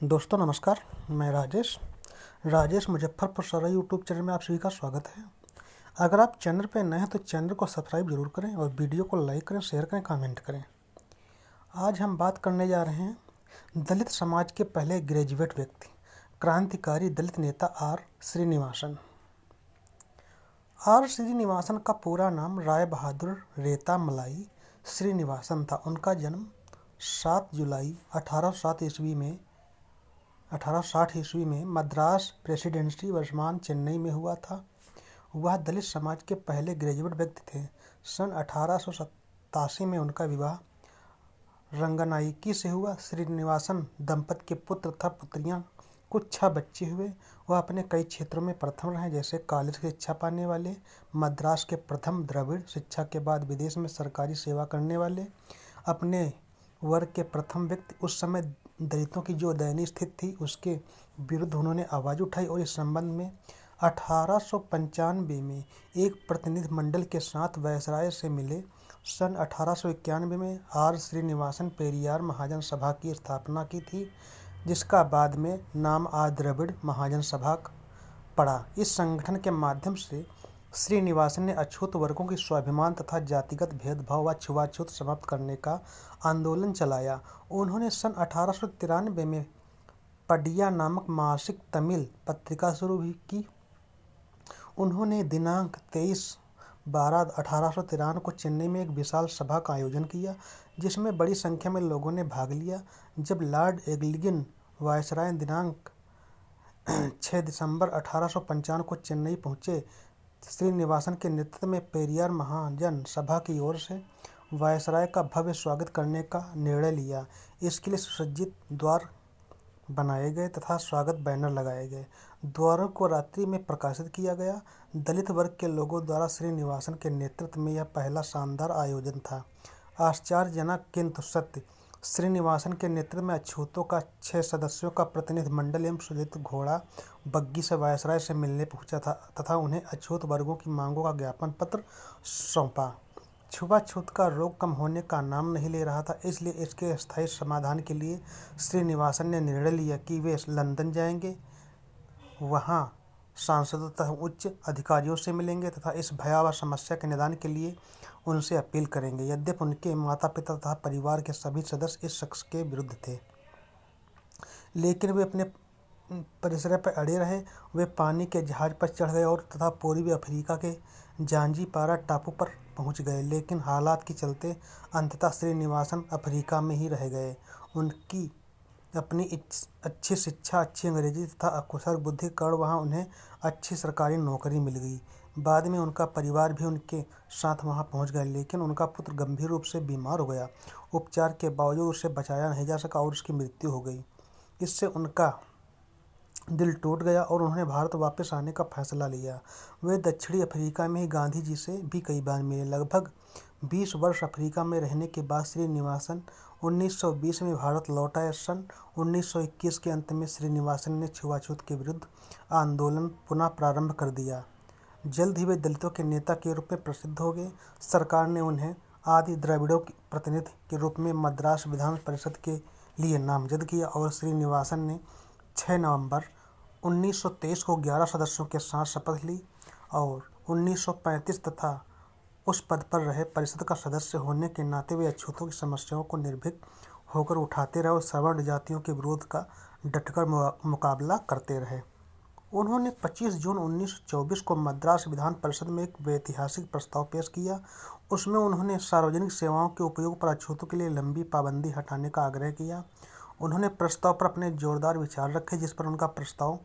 दोस्तों नमस्कार। मैं राजेश मुजफ्फरपुर सराय यूट्यूब चैनल में आप सभी का स्वागत है। अगर आप चैनल पर नए हैं तो चैनल को सब्सक्राइब जरूर करें और वीडियो को लाइक करें, शेयर करें, कमेंट करें। आज हम बात करने जा रहे हैं दलित समाज के पहले ग्रेजुएट व्यक्ति, क्रांतिकारी दलित नेता आर श्रीनिवासन। आर श्रीनिवासन का पूरा नाम राय बहादुर रेता मलाई श्रीनिवासन था। उनका जन्म 7 जुलाई 1860 ईस्वी में मद्रास प्रेसिडेंसी वर्तमान चेन्नई में हुआ था। वह दलित समाज के पहले ग्रेजुएट व्यक्ति थे। सन 1887 में उनका विवाह रंगनायकी से हुआ। श्रीनिवासन दंपति के पुत्र तथा पुत्रियां कुछ 6 बच्चे हुए। वह अपने कई क्षेत्रों में प्रथम रहे, जैसे कॉलेज की शिक्षा पाने वाले, मद्रास के प्रथम द्रविड़ शिक्षा के बाद विदेश में सरकारी सेवा करने वाले, अपने वर्ग के प्रथम व्यक्ति। उस समय दलितों की जो दयनीय स्थिति थी उसके विरुद्ध उन्होंने आवाज़ उठाई और इस संबंध में 1895 में एक प्रतिनिधि मंडल के साथ वायसराय से मिले। सन 1891 में आर श्रीनिवासन पेरियार महाजन सभा की स्थापना की थी, जिसका बाद में नाम आदि द्रविड़ महाजन सभा पड़ा। इस संगठन के माध्यम से श्रीनिवासन ने अछूत वर्गों की स्वाभिमान तथा जातिगत भेदभाव व छुआछूत समाप्त करने का आंदोलन चलाया। उन्होंने सन 1893 में पडिया नामक मासिक तमिल पत्रिका शुरू की। उन्होंने दिनांक 23/12/1893 को चेन्नई में एक विशाल सभा का आयोजन किया, जिसमें बड़ी संख्या में लोगों ने भाग लिया। जब लॉर्ड एग्लिगन वायसराय दिनांक 6 दिसंबर 1895 को चेन्नई पहुंचे, श्रीनिवासन के नेतृत्व में पेरियार महाजन सभा की ओर से वायसराय का भव्य स्वागत करने का निर्णय लिया। इसके लिए सुसज्जित द्वार बनाए गए तथा स्वागत बैनर लगाए गए। द्वारों को रात्रि में प्रकाशित किया गया। दलित वर्ग के लोगों द्वारा श्रीनिवासन के नेतृत्व में यह पहला शानदार आयोजन था। आश्चर्यजनक किंतु सत्य, श्रीनिवासन के नेतृत्व में अछूतों का 6 सदस्यों का प्रतिनिधि मंडल एवं सुजनित घोड़ा बग्गी से वायसराय से मिलने पहुंचा था तथा उन्हें अछूत वर्गों की मांगों का ज्ञापन पत्र सौंपा। छुआछूत का रोग कम होने का नाम नहीं ले रहा था, इसलिए इसके स्थायी समाधान के लिए श्रीनिवासन ने निर्णय लिया कि वे लंदन जाएंगे, वहां सांसदों तथा उच्च अधिकारियों से मिलेंगे तथा इस भयावह समस्या के निदान के लिए उनसे अपील करेंगे। यद्यपि उनके माता पिता तथा परिवार के सभी सदस्य इस शख्स के विरुद्ध थे, लेकिन वे अपने परिसर पर अड़े रहे। वे पानी के जहाज पर चढ़ गए और तथा पूर्वी अफ्रीका के जांजीबारा टापू पर पहुंच गए, लेकिन हालात के चलते अंततः श्रीनिवासन अफ्रीका में ही रह गए। उनकी अपनी अच्छी शिक्षा, अच्छी अंग्रेजी तथा अकुशल बुद्धि के कारण वहाँ उन्हें अच्छी सरकारी नौकरी मिल गई। बाद में उनका परिवार भी उनके साथ वहाँ पहुँच गया, लेकिन उनका पुत्र गंभीर रूप से बीमार हो गया। उपचार के बावजूद उसे बचाया नहीं जा सका और उसकी मृत्यु हो गई। इससे उनका दिल टूट गया और उन्होंने भारत वापस आने का फैसला लिया। वे दक्षिणी अफ्रीका में ही गांधी जी से भी कई बार मिले। लगभग 20 वर्ष अफ्रीका में रहने के बाद श्रीनिवासन 1920 में भारत लौट आए। सन 1921 के अंत में श्रीनिवासन ने छुआछूत के विरुद्ध आंदोलन पुनः प्रारंभ कर दिया। जल्द ही वे दलितों के नेता के रूप में प्रसिद्ध हो गए। सरकार ने उन्हें आदि द्रविड़ों के प्रतिनिधि के रूप में मद्रास विधान परिषद के लिए नामजद किया और श्रीनिवासन ने 6 नवंबर 1923 को 11 सदस्यों के साथ शपथ ली और 1935 तथा उस पद पर रहे। परिषद का सदस्य होने के नाते वे अछूतों की समस्याओं को निर्भीक होकर उठाते रहे और सवर्ण जातियों के विरोध का डटकर मुकाबला करते रहे। उन्होंने 25 जून 1924 को मद्रास विधान परिषद में एक ऐतिहासिक प्रस्ताव पेश किया। उसमें उन्होंने सार्वजनिक सेवाओं के उपयोग पर अछूतों के लिए लंबी पाबंदी हटाने का आग्रह किया। उन्होंने प्रस्ताव पर अपने जोरदार विचार रखे, जिस पर उनका प्रस्ताव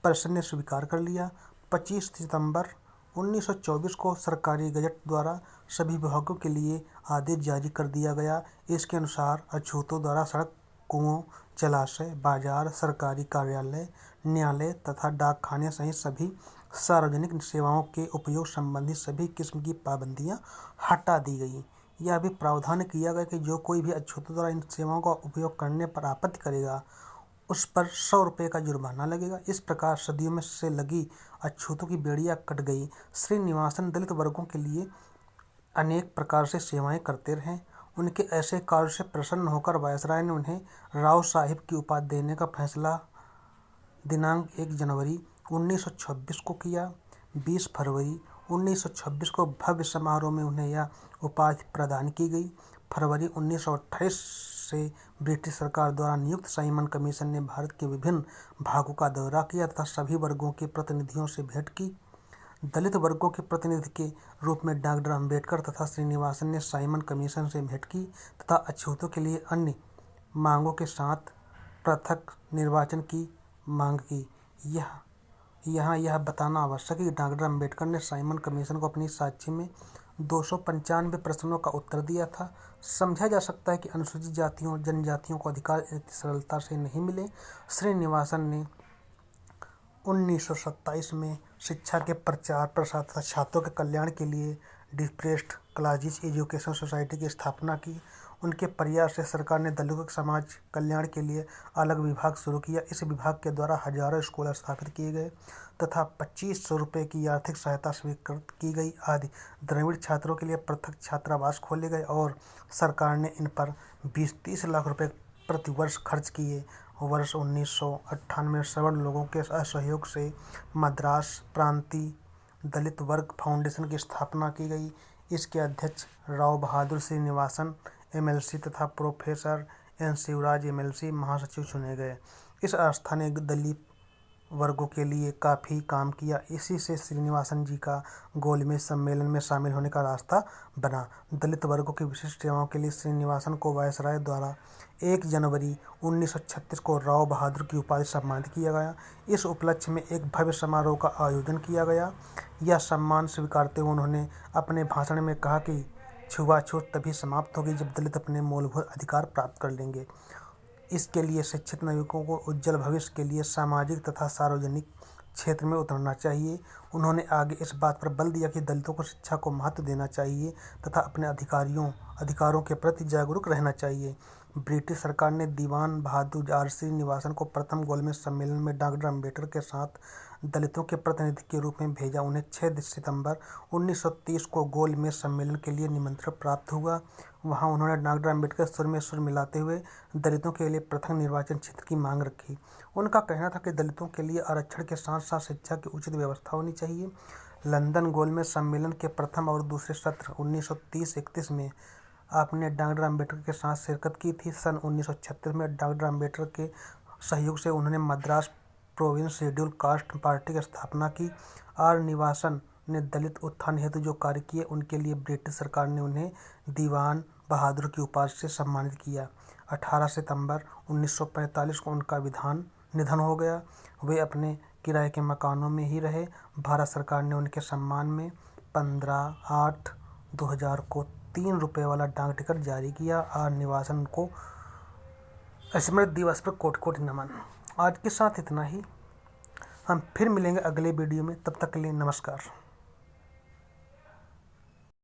परिषद ने स्वीकार कर लिया। 25 सितंबर 1924 को सरकारी गजट द्वारा सभी विभागों के लिए आदेश जारी कर दिया गया। इसके अनुसार अछूतों द्वारा सड़क, कुओं, जलाशय, बाजार, सरकारी कार्यालय, न्यायालय तथा डाकखाने सहित सभी सार्वजनिक सेवाओं के उपयोग संबंधी सभी किस्म की पाबंदियां हटा दी गई। यह भी प्रावधान किया गया कि जो कोई भी अछूतों द्वारा इन सेवाओं का उपयोग करने पर आपत्ति करेगा, उस पर 100 रुपये का जुर्माना लगेगा। इस प्रकार सदियों में से लगी अछूतों की बेड़ियां कट गई। श्रीनिवासन दलित वर्गों के लिए अनेक प्रकार से सेवाएं करते रहे। उनके ऐसे कार्य से प्रसन्न होकर वायसराय ने उन्हें राव साहिब की उपाधि देने का फैसला दिनांक 1 जनवरी 1926 को किया। 20 फरवरी 1926 को भव्य समारोह में उन्हें यह उपाधि प्रदान की गई। फरवरी 1928 से ब्रिटिश सरकार द्वारा नियुक्त साइमन कमीशन ने भारत के विभिन्न भागों का दौरा किया तथा सभी वर्गों के प्रतिनिधियों से भेंट की। दलित वर्गों के प्रतिनिधि के रूप में डॉक्टर अम्बेडकर तथा श्रीनिवासन ने साइमन कमीशन से भेंट की तथा अछूतों के लिए अन्य मांगों के साथ पृथक निर्वाचन की मांग की। यहाँ यह बताना आवश्यक है कि डॉक्टर अम्बेडकर ने साइमन कमीशन को अपनी साक्ष्य में 295 प्रश्नों का उत्तर दिया था। समझा जा सकता है कि अनुसूचित जातियों और जनजातियों को अधिकार इतनी सरलता से नहीं मिले। श्रीनिवासन ने 1927 में शिक्षा के प्रचार प्रसार तथा छात्रों के कल्याण के लिए डिप्रेस्ड क्लासेस एजुकेशन सोसाइटी की स्थापना की। उनके प्रयास से सरकार ने दलितों के समाज कल्याण के लिए अलग विभाग शुरू किया। इस विभाग के द्वारा हजारों स्कूल स्थापित किए गए तथा 2500 रुपये की आर्थिक सहायता स्वीकृत की गई आदि। द्रविड़ छात्रों के लिए पृथक छात्रावास खोले गए और सरकार ने इन पर 20-30 लाख रुपए प्रति वर्ष खर्च किए। वर्ष 1998 में सवर्ण लोगों के असहयोग से मद्रास प्रांतीय दलित वर्ग फाउंडेशन की स्थापना की गई। इसके अध्यक्ष राव बहादुर श्रीनिवासन एमएलसी तथा प्रोफेसर एन शिवराज एमएलसी महासचिव चुने गए। इस आस्था ने दलित वर्गों के लिए काफ़ी काम किया। इसी से श्रीनिवासन जी का गोलमेज सम्मेलन में शामिल होने का रास्ता बना। दलित वर्गों की विशिष्ट सेवाओं के लिए श्रीनिवासन को वायसराय द्वारा 1 जनवरी 1936 को राव बहादुर की उपाधि से सम्मानित किया गया। इस उपलक्ष्य में एक भव्य समारोह का आयोजन किया गया। यह सम्मान स्वीकारते हुए उन्होंने अपने भाषण में कहा कि छुआछूत तभी समाप्त होगी जब दलित अपने मूलभूत अधिकार प्राप्त कर लेंगे। इसके लिए शिक्षित नागरिकों को उज्जवल भविष्य के लिए सामाजिक तथा सार्वजनिक क्षेत्र में उतरना चाहिए। उन्होंने आगे इस बात पर बल दिया कि दलितों को शिक्षा को महत्व देना चाहिए तथा अपने अधिकारों के प्रति जागरूक रहना चाहिए। ब्रिटिश सरकार ने दीवान बहादुर आर श्रीनिवासन को प्रथम गोलमेज सम्मेलन में डॉक्टर अम्बेडकर के साथ दलितों के प्रतिनिधि के रूप में भेजा। उन्हें 6 सितंबर 1930 को गोलमेज सम्मेलन के लिए निमंत्रण प्राप्त हुआ। वहां उन्होंने डॉक्टर अम्बेडकर सुर में सुर मिलाते हुए दलितों के लिए पृथक निर्वाचन क्षेत्र की मांग रखी। उनका कहना था कि दलितों के लिए आरक्षण के साथ साथ शिक्षा की उचित व्यवस्था होनी चाहिए। लंदन गोलमेज सम्मेलन के प्रथम और दूसरे सत्र 1930-31 में आपने डॉक्टर अम्बेडकर के साथ शिरकत की थी। सन 1936 में डॉक्टर अम्बेडकर के सहयोग से उन्होंने Madras province schedule caste party की स्थापना की। आर निवासन ने दलित उत्थान हेतु जो कार्य किए उनके लिए ब्रिटिश सरकार ने उन्हें दीवान बहादुर की उपाधि से सम्मानित किया। 18 सितंबर 1945 को उनका निधन हो गया। वे अपने किराए के मकानों में ही रहे। भारत सरकार ने उनके सम्मान में 15/8/2000 को 3 रुपये वाला डाक टिकट जारी किया। आर निवासन को स्मृति दिवस पर कोटि-कोटि नमन। आज के साथ इतना ही। हम फिर मिलेंगे अगले वीडियो में। तब तक के लिए नमस्कार।